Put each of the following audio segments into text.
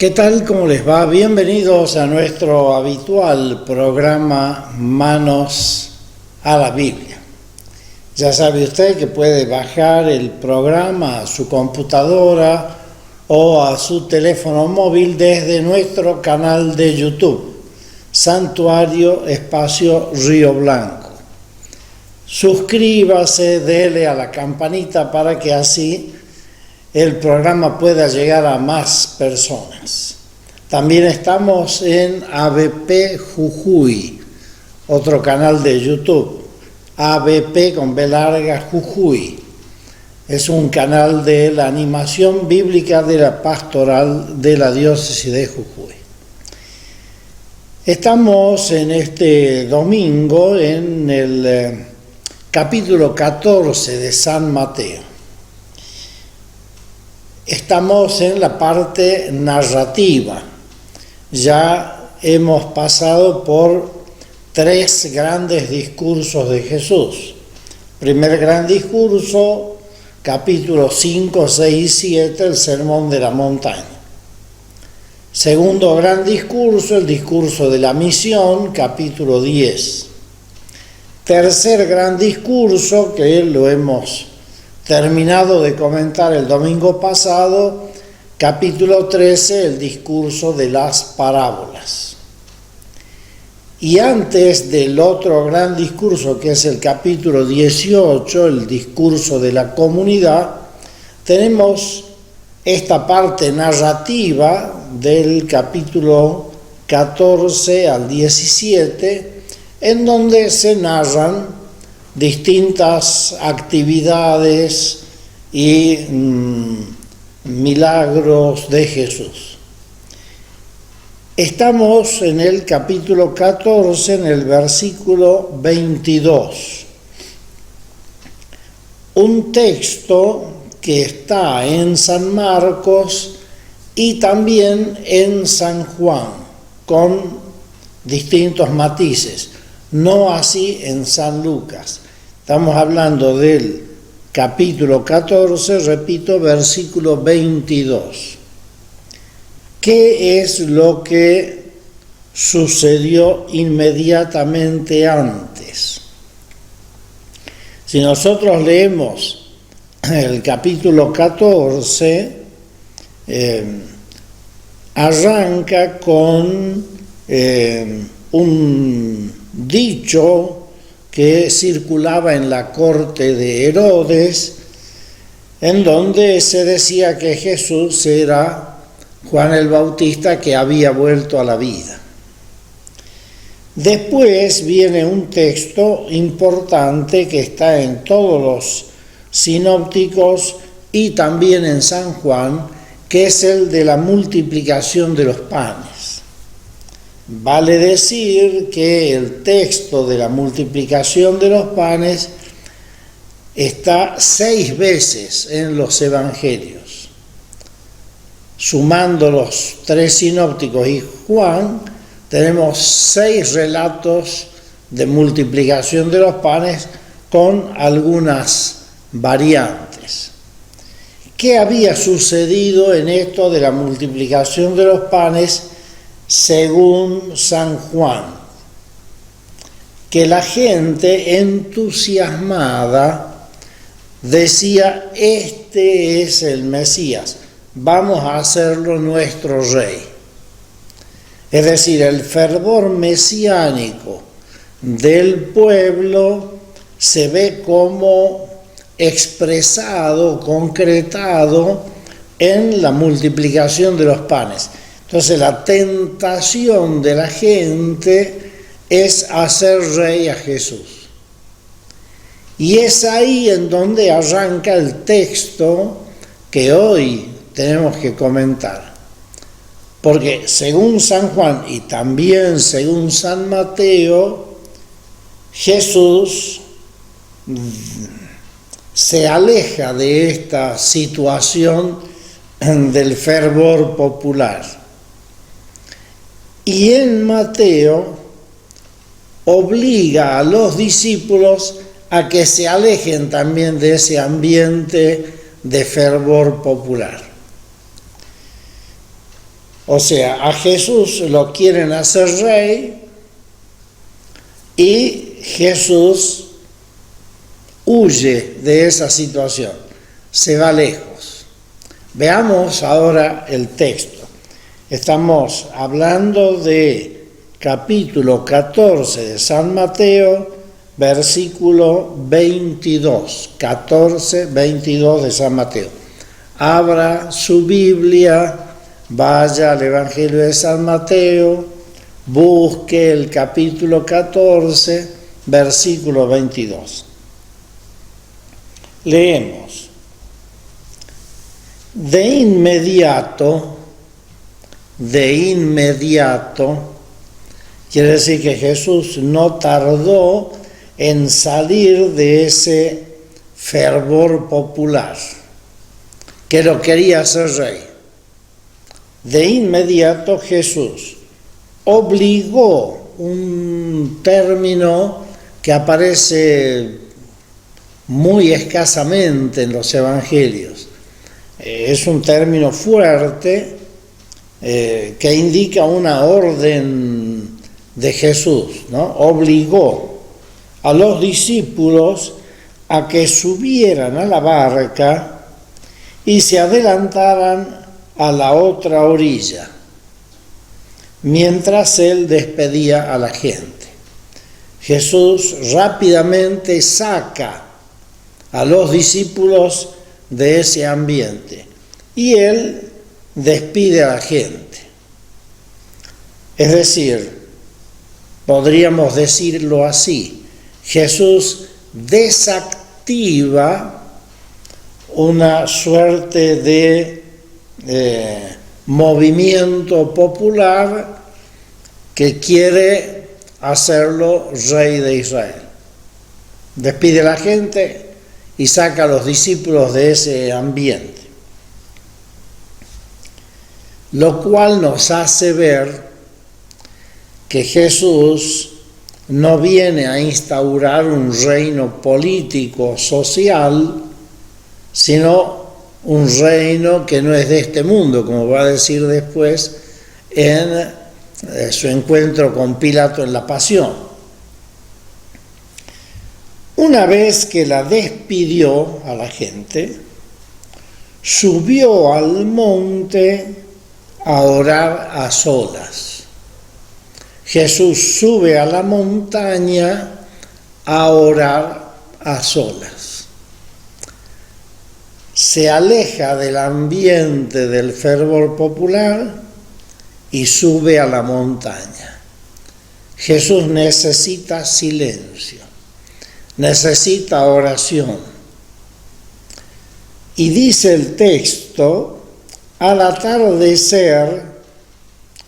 ¿Qué tal? ¿Cómo les va? Bienvenidos a nuestro habitual programa Manos a la Biblia. Ya sabe usted que puede bajar el programa a su computadora o a su teléfono móvil desde nuestro canal de YouTube, Santuario Espacio Río Blanco. Suscríbase, dele a la campanita para que así el programa pueda llegar a más personas. También estamos en ABP Jujuy, otro canal de YouTube, ABP con B larga Jujuy. Es un canal de la animación bíblica de la pastoral de la diócesis de Jujuy. Estamos en este domingo en el capítulo 14 de San Mateo. Estamos en la parte narrativa. Ya hemos pasado por 3 grandes discursos de Jesús. Primer gran discurso, capítulos 5, 6 y 7, el Sermón de la Montaña. Segundo gran discurso, el discurso de la misión, capítulo 10. Tercer gran discurso, que lo hemos terminado de comentar el domingo pasado, capítulo 13, el discurso de las parábolas. Y antes del otro gran discurso, que es el capítulo 18, el discurso de la comunidad, tenemos esta parte narrativa del capítulo 14 al 17, en donde se narran distintas actividades y milagros de Jesús. Estamos en el capítulo 14, en el versículo 22. Un texto que está en San Marcos y también en San Juan, con distintos matices. No así en San Lucas. Estamos hablando del capítulo 14, repito, versículo 22. ¿Qué es lo que sucedió inmediatamente antes? Si nosotros leemos el capítulo 14, arranca con un dicho que circulaba en la corte de Herodes, en donde se decía que Jesús era Juan el Bautista que había vuelto a la vida. Después viene un texto importante que está en todos los sinópticos y también en San Juan, que es el de la multiplicación de los panes. Vale decir que el texto de la multiplicación de los panes está 6 veces en los evangelios. Sumando los 3 sinópticos y Juan, tenemos 6 relatos de multiplicación de los panes con algunas variantes. ¿Qué había sucedido en esto de la multiplicación de los panes según San Juan? Que la gente entusiasmada decía: este es el Mesías, vamos a hacerlo nuestro rey. Es decir, el fervor mesiánico del pueblo se ve como expresado, concretado en la multiplicación de los panes. Entonces la tentación de la gente es hacer rey a Jesús. Y es ahí en donde arranca el texto que hoy tenemos que comentar. Porque según San Juan y también según San Mateo, Jesús se aleja de esta situación del fervor popular. Y en Mateo obliga a los discípulos a que se alejen también de ese ambiente de fervor popular. O sea, a Jesús lo quieren hacer rey y Jesús huye de esa situación, se va lejos. Veamos ahora el texto. Estamos hablando de capítulo 14 de San Mateo, versículo 22, 14, 22 de San Mateo. Abra su Biblia, vaya al Evangelio de San Mateo, busque el capítulo 14, versículo 22. Leemos. De inmediato, quiere decir que Jesús no tardó en salir de ese fervor popular, que lo quería hacer rey. De inmediato Jesús obligó, un término que aparece muy escasamente en los evangelios. Es un término fuerte que indica una orden de Jesús, ¿no? Obligó a los discípulos a que subieran a la barca y se adelantaran a la otra orilla, mientras él despedía a la gente. Jesús rápidamente saca a los discípulos de ese ambiente y él despide a la gente. Es decir, podríamos decirlo así, Jesús desactiva una suerte de movimiento popular que quiere hacerlo rey de Israel. Despide a la gente y saca a los discípulos de ese ambiente. Lo cual nos hace ver que Jesús no viene a instaurar un reino político, social, sino un reino que no es de este mundo, como va a decir después en su encuentro con Pilato en la Pasión. Una vez que la despidió a la gente, subió al monte a orar a solas. Jesús sube a la montaña a orar a solas. Se aleja del ambiente del fervor popular y sube a la montaña. Jesús necesita silencio, necesita oración. Y dice el texto, al atardecer,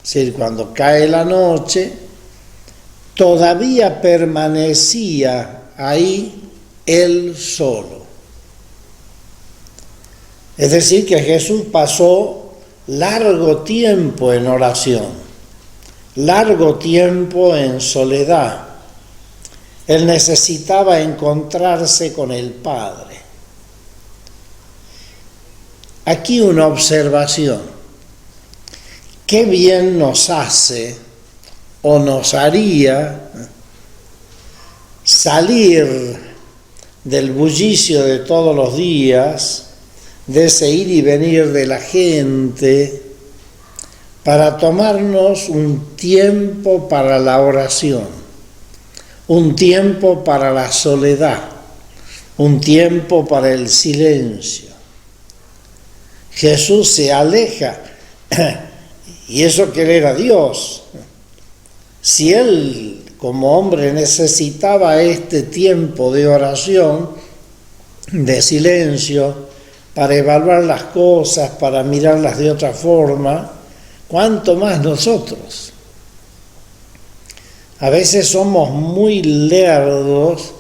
es decir, cuando cae la noche, todavía permanecía ahí él solo. Es decir, que Jesús pasó largo tiempo en oración, largo tiempo en soledad. Él necesitaba encontrarse con el Padre. Aquí una observación. Qué bien nos hace o nos haría salir del bullicio de todos los días, de ese ir y venir de la gente, para tomarnos un tiempo para la oración, un tiempo para la soledad, un tiempo para el silencio. Jesús se aleja, y eso que él era Dios. Si él como hombre necesitaba este tiempo de oración, de silencio, para evaluar las cosas, para mirarlas de otra forma, ¿cuánto más nosotros? A veces somos muy lerdos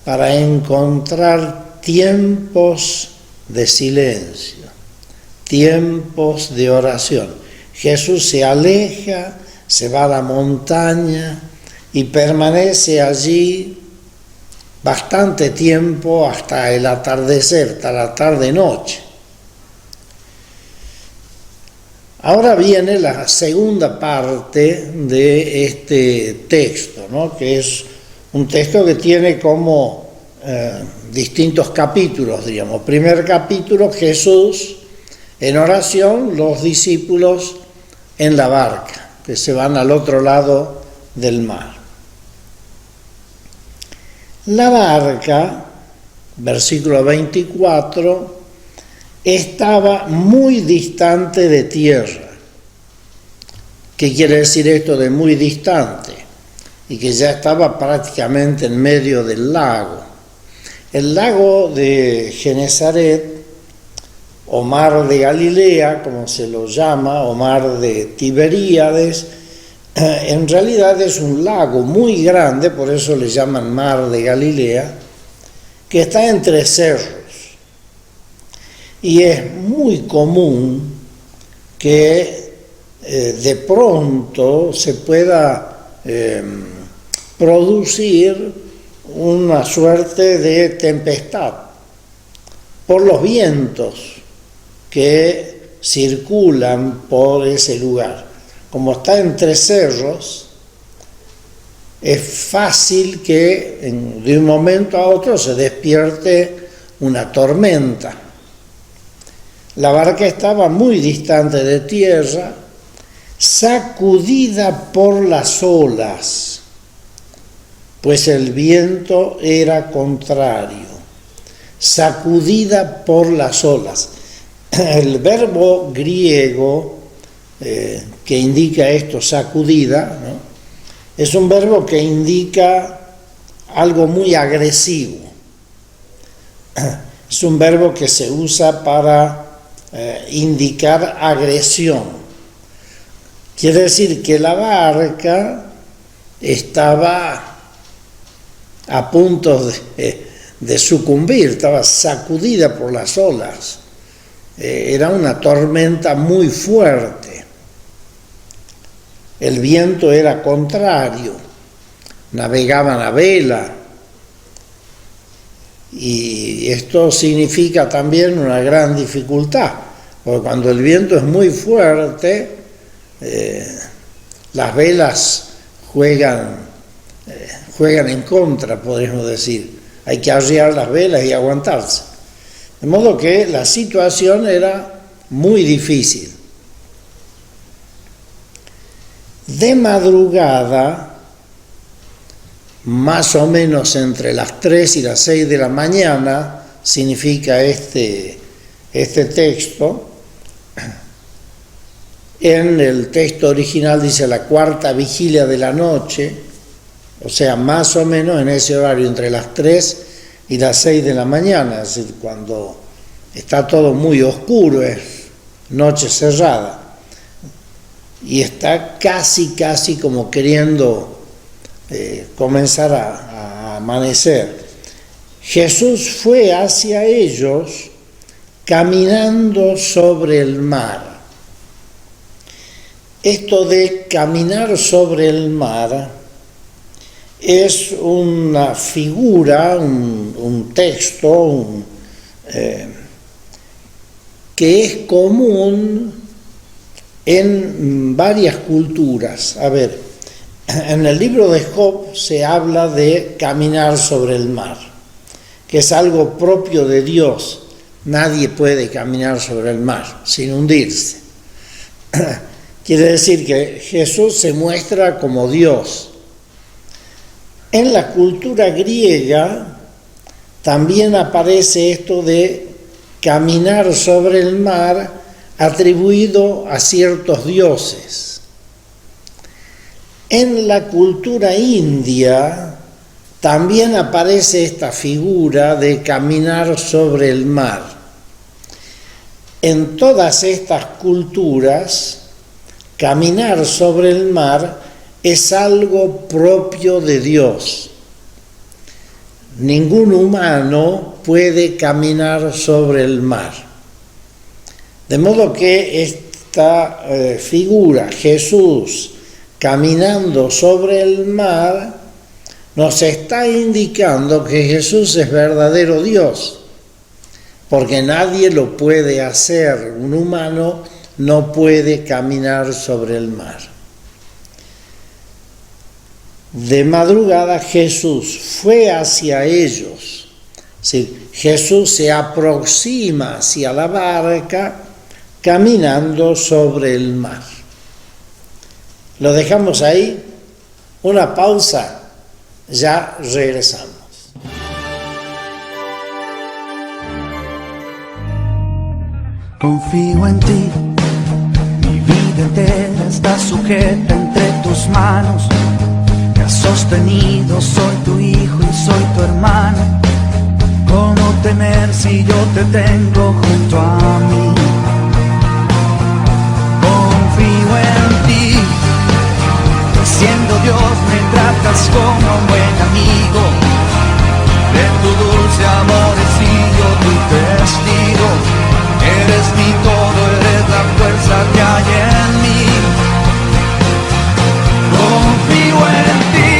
para encontrar tiempos de silencio, tiempos de oración. Jesús se aleja, se va a la montaña y permanece allí bastante tiempo hasta el atardecer, hasta la tarde-noche. Ahora viene la segunda parte de este texto, ¿no? Que es un texto que tiene como distintos capítulos, digamos. Primer capítulo, Jesús en oración, los discípulos en la barca, que se van al otro lado del mar. La barca, versículo 24, estaba muy distante de tierra. ¿Qué quiere decir esto de muy distante? Y que ya estaba prácticamente en medio del lago. El lago de Genesaret, o mar de Galilea, como se lo llama, o mar de Tiberíades, en realidad es un lago muy grande, por eso le llaman mar de Galilea, que está entre cerros. Y es muy común que de pronto se pueda producir una suerte de tempestad por los vientos que circulan por ese lugar. Como está entre cerros, es fácil que de un momento a otro se despierte una tormenta. La barca estaba muy distante de tierra, sacudida por las olas, pues el viento era contrario. Sacudida por las olas. El verbo griego que indica esto, sacudida, ¿no? Es un verbo que indica algo muy agresivo. Es un verbo que se usa para indicar agresión. Quiere decir que la barca estaba a punto de sucumbir, estaba sacudida por las olas. Era una tormenta muy fuerte. El viento era contrario, navegaban a vela. Y esto significa también una gran dificultad, porque cuando el viento es muy fuerte, las velas juegan en contra, podríamos decir. Hay que arriar las velas y aguantarse. De modo que la situación era muy difícil. De madrugada, más o menos entre las 3 y las 6 de la mañana, significa este texto. En el texto original dice la cuarta vigilia de la noche, o sea, más o menos en ese horario, entre las 3 y las 6 de la mañana, es decir, cuando está todo muy oscuro, es noche cerrada, y está casi como queriendo comenzar a amanecer. Jesús fue hacia ellos caminando sobre el mar. Esto de caminar sobre el mar es una figura, un texto que es común en varias culturas. A ver, en el libro de Job se habla de caminar sobre el mar, que es algo propio de Dios. Nadie puede caminar sobre el mar sin hundirse. Quiere decir que Jesús se muestra como Dios. En la cultura griega también aparece esto de caminar sobre el mar atribuido a ciertos dioses. En la cultura india también aparece esta figura de caminar sobre el mar. En todas estas culturas, caminar sobre el mar es algo propio de Dios. Ningún humano puede caminar sobre el mar. De modo que esta figura, Jesús caminando sobre el mar, nos está indicando que Jesús es verdadero Dios, porque nadie lo puede hacer, un humano no puede caminar sobre el mar. De madrugada Jesús fue hacia ellos. Sí, Jesús se aproxima hacia la barca caminando sobre el mar. Lo dejamos ahí, una pausa, ya regresamos. Confío en ti, mi vida entera está sujeta entre tus manos. Me has sostenido, soy tu hijo y soy tu hermano. ¿Cómo temer si yo te tengo junto a mí? Confío en ti, siendo Dios me tratas como un buen amigo. De tu dulce amor he sido tu testigo. Eres mi todo, eres la fuerza que hay en mí. Confío en ti.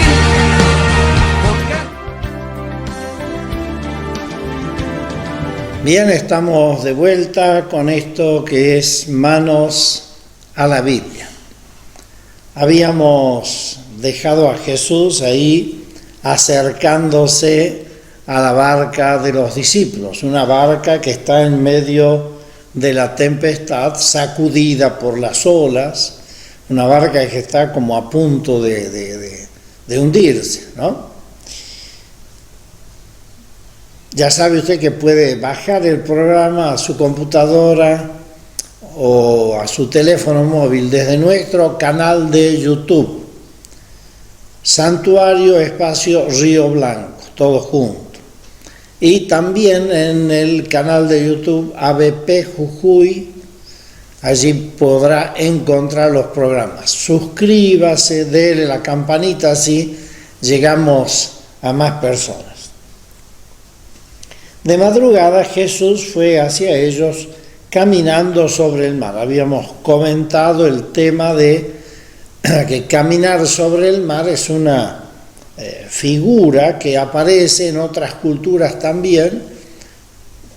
Bien, estamos de vuelta con esto que es Manos a la Biblia. Habíamos dejado a Jesús ahí acercándose a la barca de los discípulos, una barca que está en medio de la tempestad, sacudida por las olas, una barca que está como a punto de hundirse, ¿no? Ya sabe usted que puede bajar el programa a su computadora o a su teléfono móvil desde nuestro canal de YouTube, Santuario Espacio Río Blanco, todo junto. Y también en el canal de YouTube ABP Jujuy, allí podrá encontrar los programas. Suscríbase, dele la campanita, así llegamos a más personas. De madrugada Jesús fue hacia ellos caminando sobre el mar. Habíamos comentado el tema de que caminar sobre el mar es una figura que aparece en otras culturas también,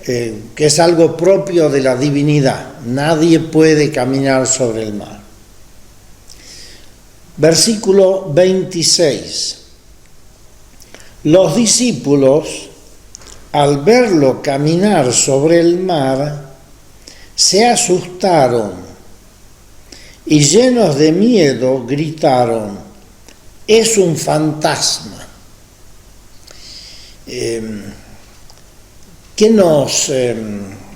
que es algo propio de la divinidad. Nadie puede caminar sobre el mar. Versículo 26. Los discípulos, al verlo caminar sobre el mar, se asustaron y llenos de miedo gritaron: es un fantasma. ¿Qué nos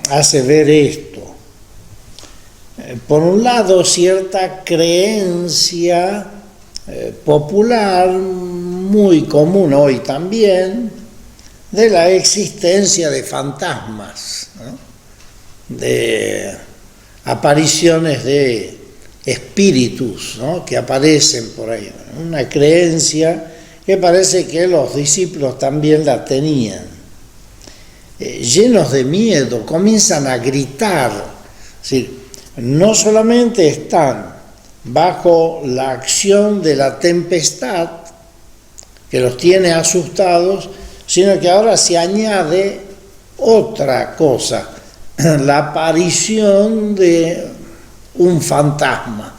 hace ver esto? Por un lado, cierta creencia popular, muy común hoy también, de la existencia de fantasmas, ¿no? De apariciones de espíritus, ¿no? Que aparecen por ahí. Una creencia que parece que los discípulos también la tenían. Llenos de miedo, comienzan a gritar. Es decir, no solamente están bajo la acción de la tempestad que los tiene asustados, sino que ahora se añade otra cosa, la aparición de un fantasma.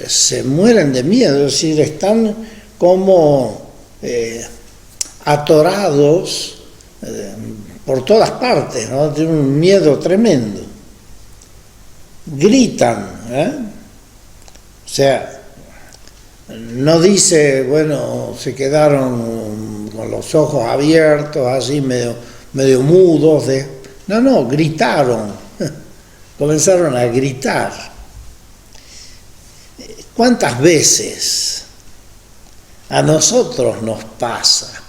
Se mueren de miedo, es decir, están como atorados por todas partes, ¿no? Tienen un miedo tremendo. Gritan, o sea, no dice, bueno, se quedaron con los ojos abiertos, así medio mudos. No, gritaron, comenzaron a gritar. ¿Cuántas veces a nosotros nos pasa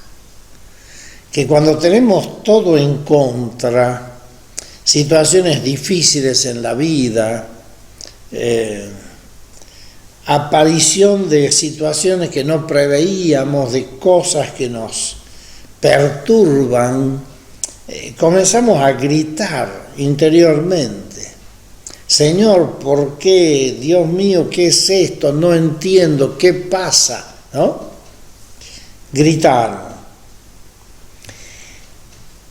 que cuando tenemos todo en contra, situaciones difíciles en la vida, aparición de situaciones que no preveíamos, de cosas que nos perturban, comenzamos a gritar interiormente: Señor, ¿por qué? Dios mío, ¿qué es esto? No entiendo, ¿qué pasa? ¿No? Gritaron.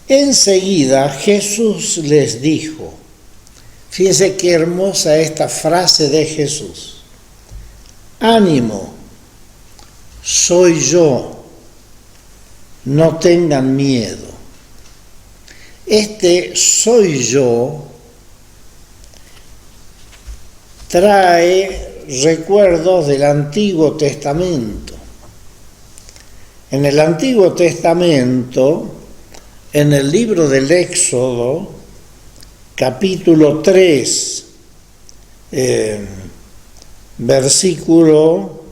Enseguida Jesús les dijo: Fíjense qué hermosa esta frase de Jesús. Ánimo, soy yo, no tengan miedo. Este soy yo trae recuerdos del Antiguo Testamento. En el Antiguo Testamento, en el libro del Éxodo, capítulo 3, versículo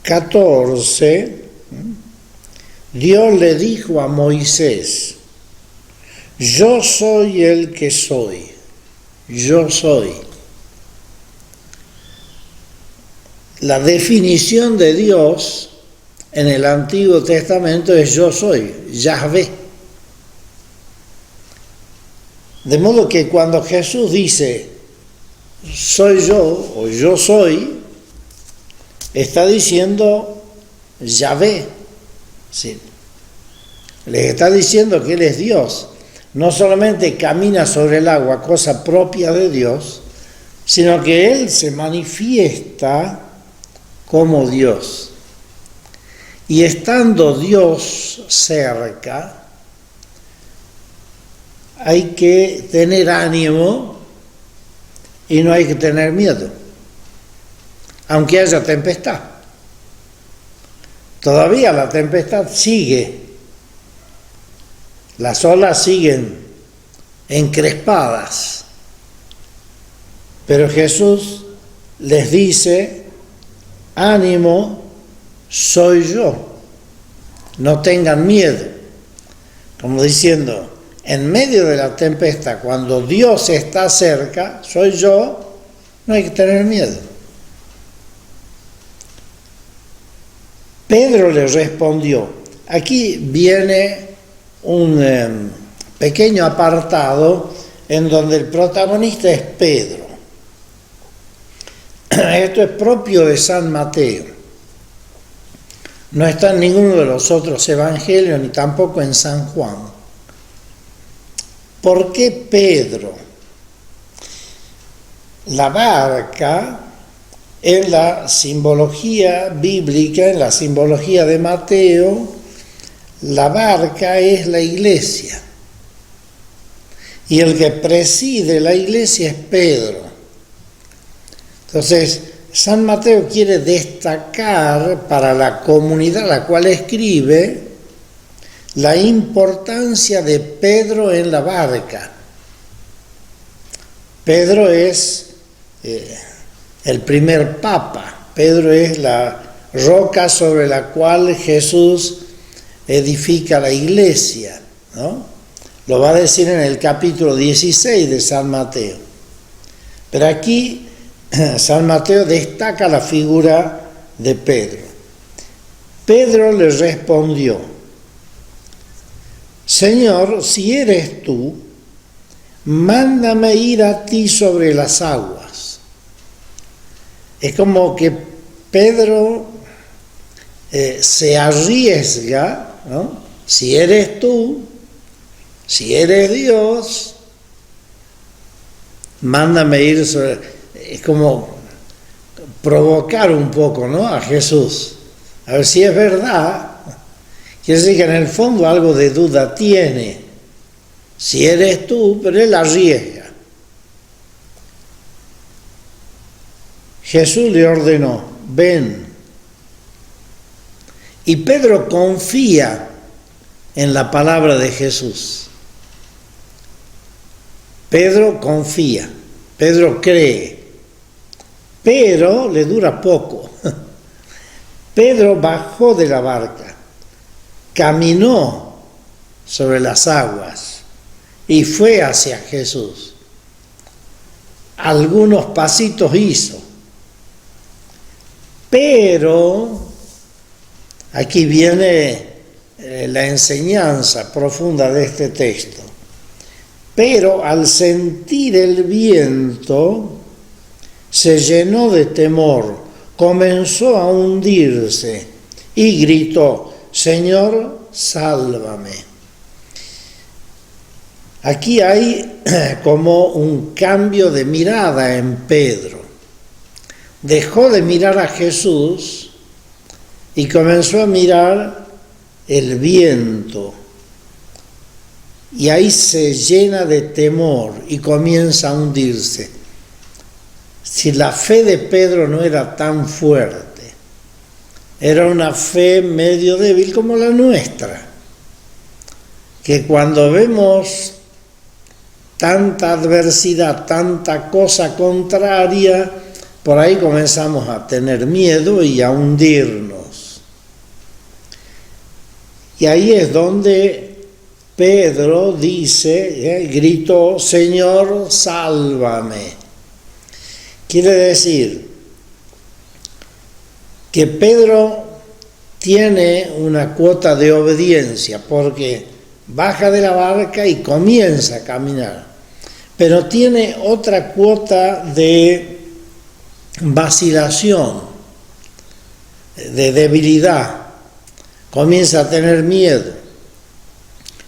14, Dios le dijo a Moisés: yo soy el que soy, yo soy. La definición de Dios en el Antiguo Testamento es yo soy, Yahvé. De modo que cuando Jesús dice soy yo o yo soy, está diciendo Yahvé. Sí. Les está diciendo que Él es Dios. No solamente camina sobre el agua, cosa propia de Dios, sino que Él se manifiesta como Dios. Y estando Dios cerca, hay que tener ánimo y no hay que tener miedo, aunque haya tempestad. Todavía la tempestad sigue, las olas siguen encrespadas, pero Jesús les dice: ánimo, soy yo, no tengan miedo. Como diciendo, en medio de la tempestad, cuando Dios está cerca, soy yo, no hay que tener miedo. Pedro le respondió. Aquí viene un pequeño apartado en donde el protagonista es Pedro. Esto es propio de San Mateo. No está en ninguno de los otros evangelios, ni tampoco en San Juan. ¿Por qué Pedro? La barca, en la simbología bíblica, en la simbología de Mateo, la barca es la iglesia. Y el que preside la iglesia es Pedro. Entonces, San Mateo quiere destacar para la comunidad a la cual escribe la importancia de Pedro en la barca. Pedro es el primer papa. Pedro es la roca sobre la cual Jesús edifica la iglesia, ¿no? Lo va a decir en el capítulo 16 de San Mateo. Pero aquí San Mateo destaca la figura de Pedro. Pedro le respondió: Señor, si eres tú, mándame ir a ti sobre las aguas. Es como que Pedro se arriesga, ¿no? Si eres tú, si eres Dios, mándame ir sobre... Es como provocar un poco, ¿no?, a Jesús. A ver si es verdad. Quiere decir que en el fondo algo de duda tiene. Si eres tú, pero él arriesga. Jesús le ordenó: ven. Y Pedro confía en la palabra de Jesús. Pedro confía, Pedro cree, pero le dura poco. Pedro bajó de la barca, caminó sobre las aguas y fue hacia Jesús. Algunos pasitos hizo, pero aquí viene la enseñanza profunda de este texto. Pero al sentir el viento, se llenó de temor, comenzó a hundirse y gritó: Señor, sálvame. Aquí hay como un cambio de mirada en Pedro. Dejó de mirar a Jesús y comenzó a mirar el viento. Y ahí se llena de temor y comienza a hundirse. Si la fe de Pedro no era tan fuerte, era una fe medio débil como la nuestra, que cuando vemos tanta adversidad, tanta cosa contraria, por ahí comenzamos a tener miedo y a hundirnos. Y ahí es donde Pedro dice, gritó, Señor, sálvame. Quiere decir que Pedro tiene una cuota de obediencia porque baja de la barca y comienza a caminar, pero tiene otra cuota de vacilación, de debilidad, comienza a tener miedo.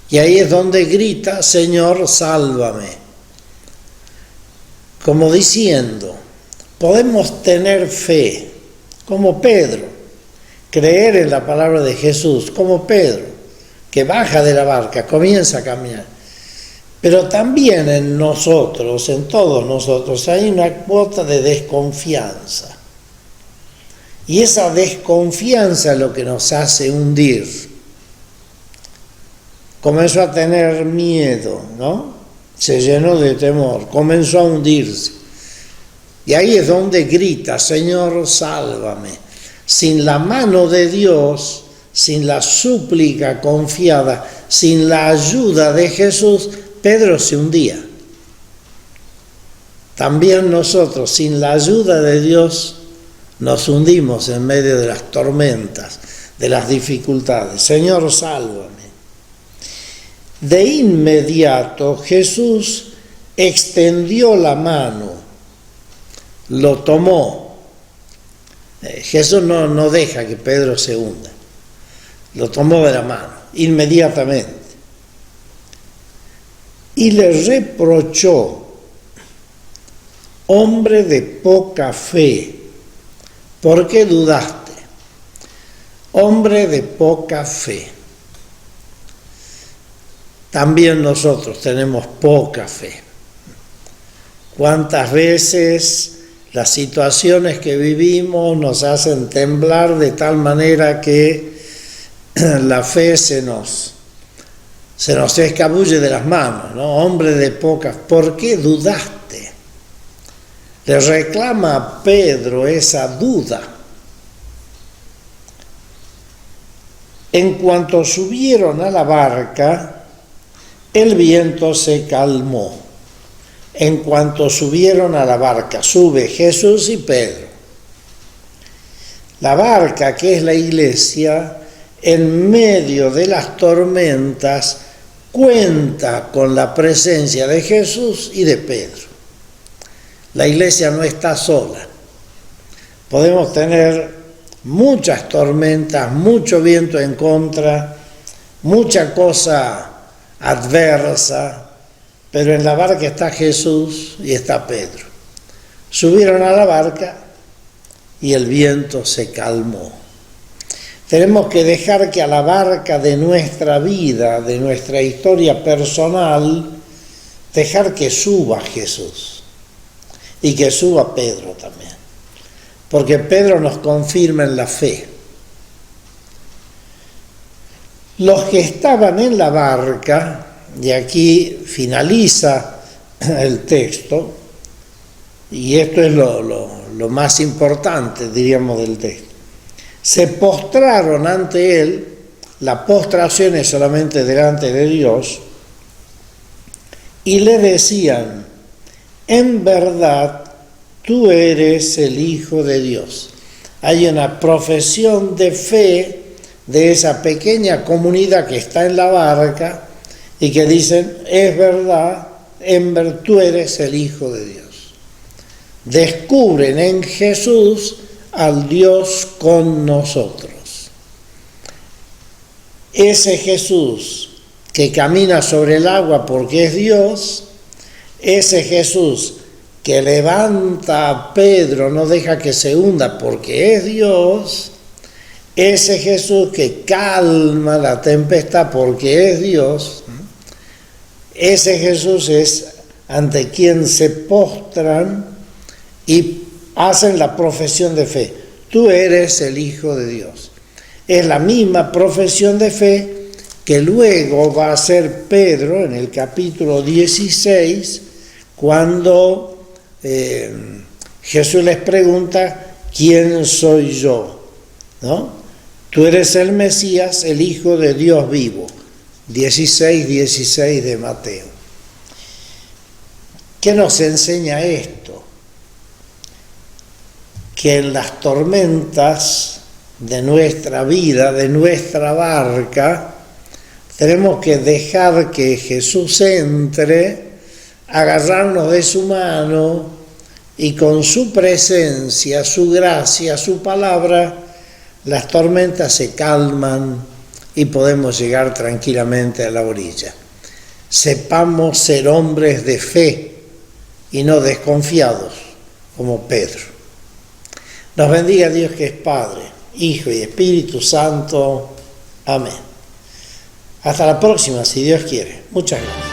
Y ahí es donde grita, Señor, sálvame. Como diciendo, podemos tener fe, como Pedro, creer en la palabra de Jesús, como Pedro, que baja de la barca, comienza a caminar. Pero también en nosotros, en todos nosotros, hay una cuota de desconfianza. Y esa desconfianza es lo que nos hace hundir. Comenzó a tener miedo, ¿no? Se llenó de temor, comenzó a hundirse. Y ahí es donde grita, Señor, sálvame. Sin la mano de Dios, sin la súplica confiada, sin la ayuda de Jesús, Pedro se hundía. También nosotros, sin la ayuda de Dios, nos hundimos en medio de las tormentas, de las dificultades. Señor, sálvame. De inmediato Jesús extendió la mano, lo tomó. Jesús no deja que Pedro se hunda, lo tomó de la mano inmediatamente y le reprochó, hombre de poca fe, ¿por qué dudaste? Hombre de poca fe. También nosotros tenemos poca fe. ¿Cuántas veces las situaciones que vivimos nos hacen temblar de tal manera que la fe se nos escabulle de las manos, ¿no? Hombre de poca, ¿por qué dudaste? Le reclama a Pedro esa duda. En cuanto subieron a la barca, el viento se calmó. En cuanto subieron a la barca, sube Jesús y Pedro. La barca, que es la iglesia, en medio de las tormentas, cuenta con la presencia de Jesús y de Pedro. La iglesia no está sola. Podemos tener muchas tormentas, mucho viento en contra, mucha cosa adversa, pero en la barca está Jesús y está Pedro. Subieron a la barca y el viento se calmó. Tenemos que dejar que a la barca de nuestra vida, de nuestra historia personal, dejar que suba Jesús y que suba Pedro también, porque Pedro nos confirma en la fe. Los que estaban en la barca, y aquí finaliza el texto, y esto es lo más importante, diríamos, del texto, se postraron ante él. La postración es solamente delante de Dios, y le decían, en verdad, tú eres el Hijo de Dios. Hay una profesión de fe de esa pequeña comunidad que está en la barca y que dicen, es verdad, tú eres el Hijo de Dios. Descubren en Jesús al Dios con nosotros. Ese Jesús que camina sobre el agua porque es Dios, ese Jesús que levanta a Pedro, no deja que se hunda porque es Dios, ese Jesús que calma la tempestad porque es Dios, ese Jesús es ante quien se postran y hacen la profesión de fe. Tú eres el Hijo de Dios. Es la misma profesión de fe que luego va a hacer Pedro en el capítulo 16, cuando Jesús les pregunta, ¿quién soy yo? ¿No? Tú eres el Mesías, el Hijo de Dios vivo. 16 de Mateo. ¿Qué nos enseña esto? Que en las tormentas de nuestra vida, de nuestra barca, tenemos que dejar que Jesús entre, agarrarnos de su mano y con su presencia, su gracia, su palabra, las tormentas se calman y podemos llegar tranquilamente a la orilla. Sepamos ser hombres de fe y no desconfiados como Pedro. Nos bendiga Dios que es Padre, Hijo y Espíritu Santo. Amén. Hasta la próxima, si Dios quiere. Muchas gracias.